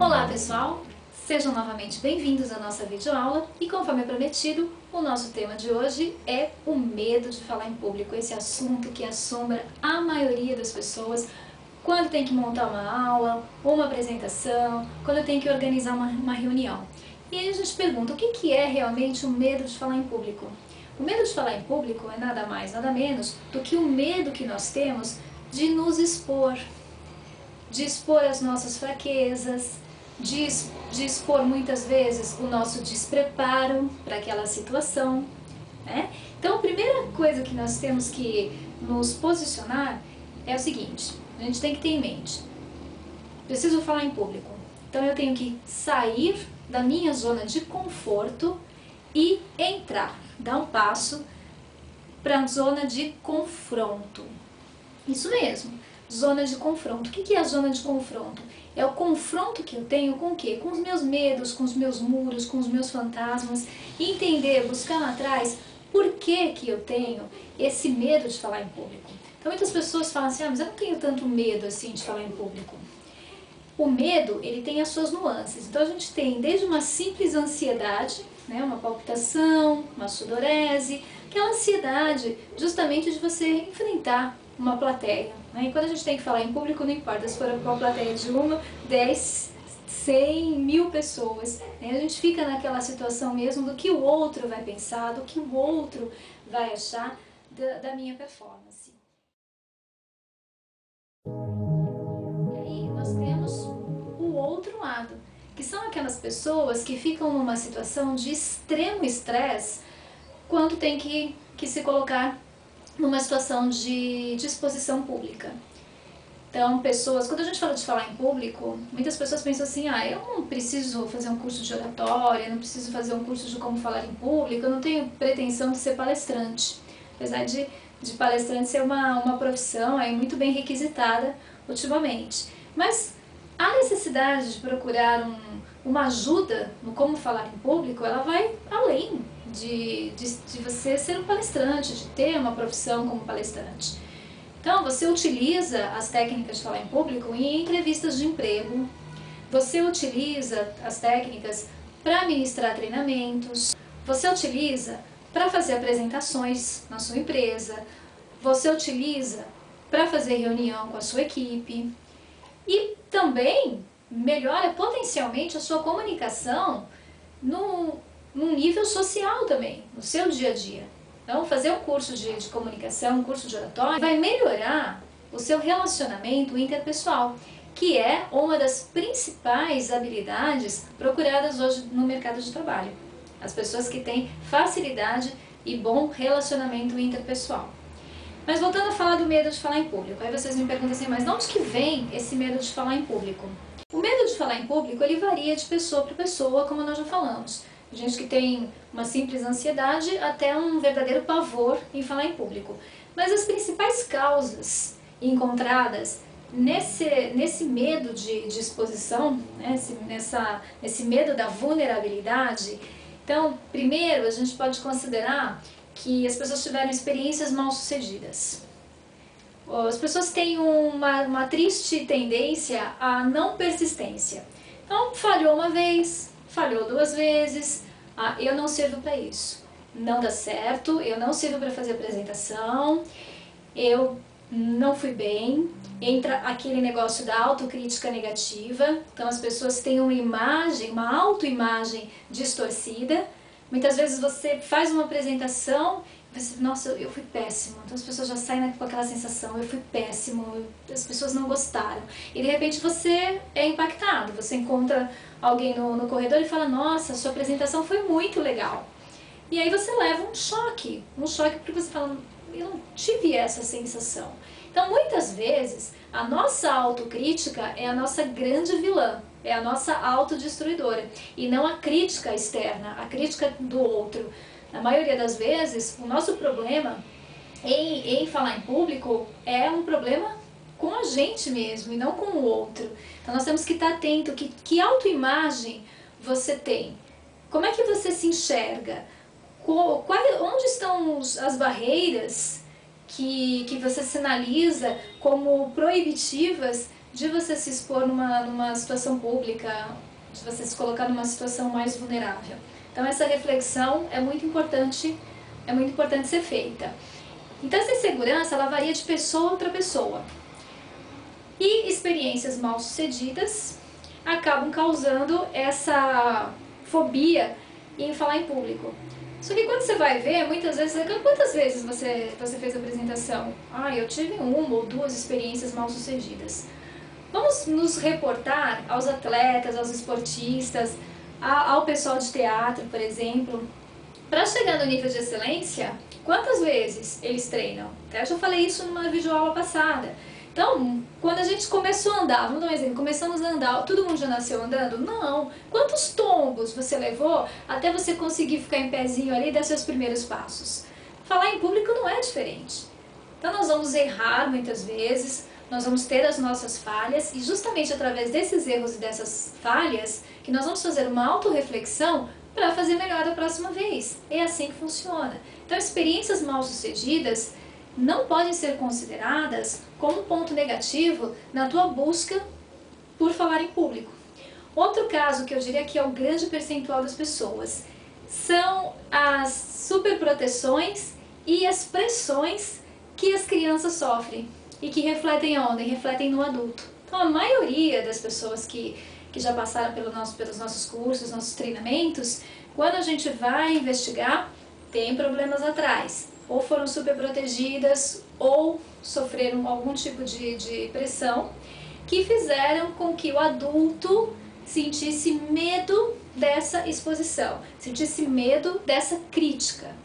Olá pessoal, sejam novamente bem-vindos à nossa videoaula e conforme prometido, o nosso tema de hoje é o medo de falar em público, esse assunto que assombra a maioria das pessoas quando tem que montar uma aula, ou uma apresentação, quando tem que organizar uma reunião. E aí a gente pergunta, o que é realmente o medo de falar em público? O medo de falar em público é nada mais, nada menos do que o medo que nós temos de nos expor, de expor as nossas fraquezas, de expor muitas vezes o nosso despreparo para aquela situação, né? Então a primeira coisa que nós temos que nos posicionar é o seguinte, a gente tem que ter em mente, preciso falar em público, então eu tenho que sair da minha zona de conforto e entrar, dar um passo para a zona de confronto. Isso mesmo, zona de confronto. O que é a zona de confronto? É o confronto que eu tenho com o quê? Com os meus medos, com os meus muros, com os meus fantasmas. Entender, buscar lá atrás, por que eu tenho esse medo de falar em público. Então muitas pessoas falam assim, mas eu não tenho tanto medo assim de falar em público. O medo, ele tem as suas nuances. Então a gente tem desde uma simples ansiedade, né, uma palpitação, uma sudorese, aquela ansiedade justamente de você enfrentar uma plateia, né? E quando a gente tem que falar em público, não importa se for uma plateia de 1, 10, 100, 1000 pessoas, né? A gente fica naquela situação mesmo do que o outro vai pensar, do que o outro vai achar da minha performance. E aí nós temos o outro lado, que são aquelas pessoas que ficam numa situação de extremo estresse quando tem que se colocar numa situação de exposição pública. Então, quando a gente fala de falar em público, muitas pessoas pensam assim, eu não preciso fazer um curso de oratória, eu não preciso fazer um curso de como falar em público, eu não tenho pretensão de ser palestrante. Apesar de palestrante ser uma profissão muito bem requisitada ultimamente. Mas a necessidade de procurar uma ajuda no como falar em público, ela vai além de você ser um palestrante, de ter uma profissão como palestrante. Então, você utiliza as técnicas de falar em público em entrevistas de emprego, você utiliza as técnicas para ministrar treinamentos, você utiliza para fazer apresentações na sua empresa, você utiliza para fazer reunião com a sua equipe e também melhora potencialmente a sua comunicação num nível social também, no seu dia a dia. Então, fazer um curso de comunicação, um curso de oratória, vai melhorar o seu relacionamento interpessoal, que é uma das principais habilidades procuradas hoje no mercado de trabalho. As pessoas que têm facilidade e bom relacionamento interpessoal. Mas voltando a falar do medo de falar em público, aí vocês me perguntam assim, mas de onde que vem esse medo de falar em público? O medo de falar em público, ele varia de pessoa para pessoa, como nós já falamos. Gente que tem uma simples ansiedade até um verdadeiro pavor em falar em público. Mas as principais causas encontradas nesse medo de exposição, né, nesse medo da vulnerabilidade, então, primeiro a gente pode considerar que as pessoas tiveram experiências mal sucedidas. As pessoas têm uma triste tendência à não persistência. Então, falhou uma vez, falhou 2 vezes, eu não sirvo para isso. Não dá certo, eu não sirvo para fazer apresentação, eu não fui bem. Entra aquele negócio da autocrítica negativa. Então as pessoas têm uma imagem, uma autoimagem distorcida. Muitas vezes você faz uma apresentação e você, nossa, eu fui péssimo. Então as pessoas já saem com aquela sensação, eu fui péssimo, as pessoas não gostaram. E de repente você é impactado, você encontra alguém no corredor e fala, nossa, sua apresentação foi muito legal. E aí você leva um choque porque você fala, eu não tive essa sensação. Então muitas vezes a nossa autocrítica é a nossa grande vilã, é a nossa autodestruidora e não a crítica externa, a crítica do outro. Na maioria das vezes o nosso problema em falar em público é um problema com a gente mesmo e não com o outro. Então nós temos que estar atento que autoimagem você tem, como é que você se enxerga, onde estão as barreiras que você sinaliza como proibitivas de você se expor numa situação pública, de você se colocar numa situação mais vulnerável. Então essa reflexão é muito importante ser feita. Então essa insegurança, ela varia de pessoa para pessoa. E experiências mal sucedidas acabam causando essa fobia em falar em público. Só que quando você vai ver, muitas vezes, quantas vezes você fez a apresentação? Ah, eu tive uma ou duas experiências mal sucedidas. Vamos nos reportar aos atletas, aos esportistas, ao pessoal de teatro, por exemplo. Para chegar no nível de excelência, quantas vezes eles treinam? Eu já falei isso numa videoaula passada. Então, quando a gente começou a andar, vamos dar um exemplo, começamos a andar, todo mundo já nasceu andando? Não! Quantos tombos você levou até você conseguir ficar em pezinho ali e dar seus primeiros passos? Falar em público não é diferente. Então nós vamos errar muitas vezes, nós vamos ter as nossas falhas e justamente através desses erros e dessas falhas que nós vamos fazer uma autorreflexão para fazer melhor da próxima vez. É assim que funciona. Então experiências mal sucedidas não podem ser consideradas como um ponto negativo na tua busca por falar em público. Outro caso que eu diria que é o grande percentual das pessoas são as superproteções e as pressões que as crianças sofrem e que refletem onde? Refletem no adulto. Então a maioria das pessoas que já passaram pelos nossos cursos, nossos treinamentos, quando a gente vai investigar, tem problemas atrás. Ou foram superprotegidas ou sofreram algum tipo de pressão que fizeram com que o adulto sentisse medo dessa exposição, sentisse medo dessa crítica.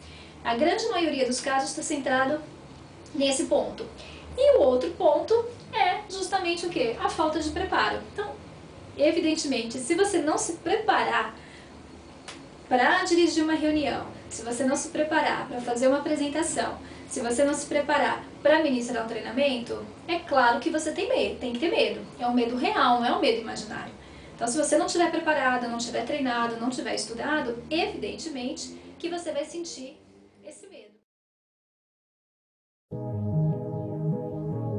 A grande maioria dos casos está centrado nesse ponto. E o outro ponto é justamente o quê? A falta de preparo. Então, evidentemente, se você não se preparar para dirigir uma reunião, se você não se preparar para fazer uma apresentação, se você não se preparar para ministrar um treinamento, é claro que você tem que ter medo. É um medo real, não é um medo imaginário. Então, se você não estiver preparado, não estiver treinado, não estiver estudado, evidentemente que você vai sentir esse medo.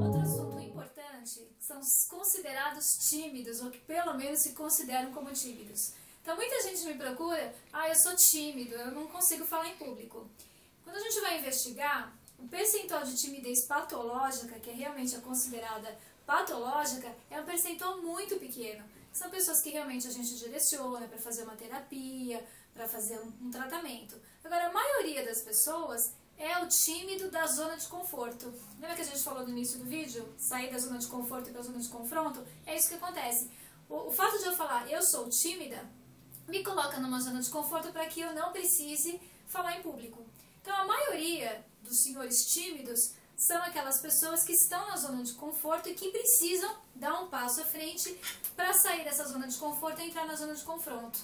Outro assunto importante são os considerados tímidos, ou que pelo menos se consideram como tímidos. Então muita gente me procura, eu sou tímido, eu não consigo falar em público. Quando a gente vai investigar, o percentual de timidez patológica, que é realmente considerada patológica, é um percentual muito pequeno. São pessoas que realmente a gente direciona para fazer uma terapia, para fazer um tratamento. Agora, a maioria das pessoas é o tímido da zona de conforto. Lembra que a gente falou no início do vídeo? Sair da zona de conforto e para a zona de confronto? É isso que acontece. O fato de eu falar eu sou tímida me coloca numa zona de conforto para que eu não precise falar em público. Então a maioria dos senhores tímidos são aquelas pessoas que estão na zona de conforto e que precisam dar um passo à frente para sair dessa zona de conforto e entrar na zona de confronto.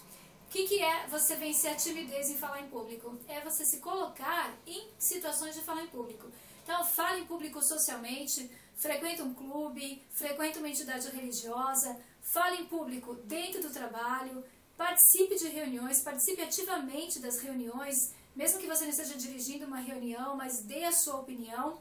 O que é você vencer a timidez em falar em público? É você se colocar em situações de falar em público. Então, fale em público socialmente, frequente um clube, frequente uma entidade religiosa, fale em público dentro do trabalho, participe de reuniões, participe ativamente das reuniões, mesmo que você não esteja dirigindo uma reunião, mas dê a sua opinião.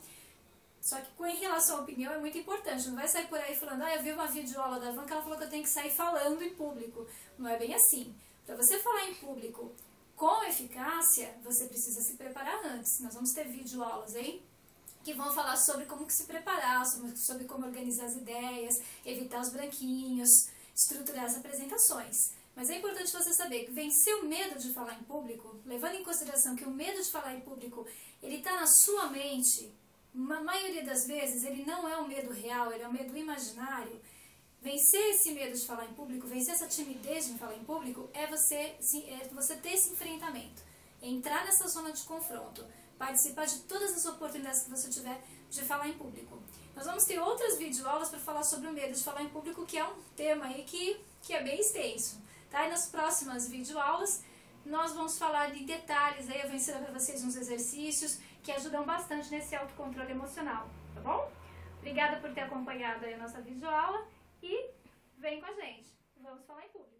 Só que em relação à opinião é muito importante, não vai sair por aí falando, eu vi uma videoaula da Van que ela falou que eu tenho que sair falando em público. Não é bem assim. Para você falar em público com eficácia, você precisa se preparar antes. Nós vamos ter videoaulas aí que vão falar sobre como se preparar, sobre como organizar as ideias, evitar os branquinhos, estruturar as apresentações. Mas é importante você saber que vencer o medo de falar em público, levando em consideração que o medo de falar em público, ele está na sua mente, na maioria das vezes ele não é um medo real, ele é um medo imaginário. Vencer esse medo de falar em público, vencer essa timidez de falar em público, é você ter esse enfrentamento, entrar nessa zona de confronto, participar de todas as oportunidades que você tiver de falar em público. Nós vamos ter outras videoaulas para falar sobre o medo de falar em público, que é um tema aí que é bem extenso. Tá? E nas próximas videoaulas nós vamos falar de detalhes, aí eu vou ensinar para vocês uns exercícios que ajudam bastante nesse autocontrole emocional, tá bom? Obrigada por ter acompanhado aí a nossa videoaula e vem com a gente, vamos falar em público.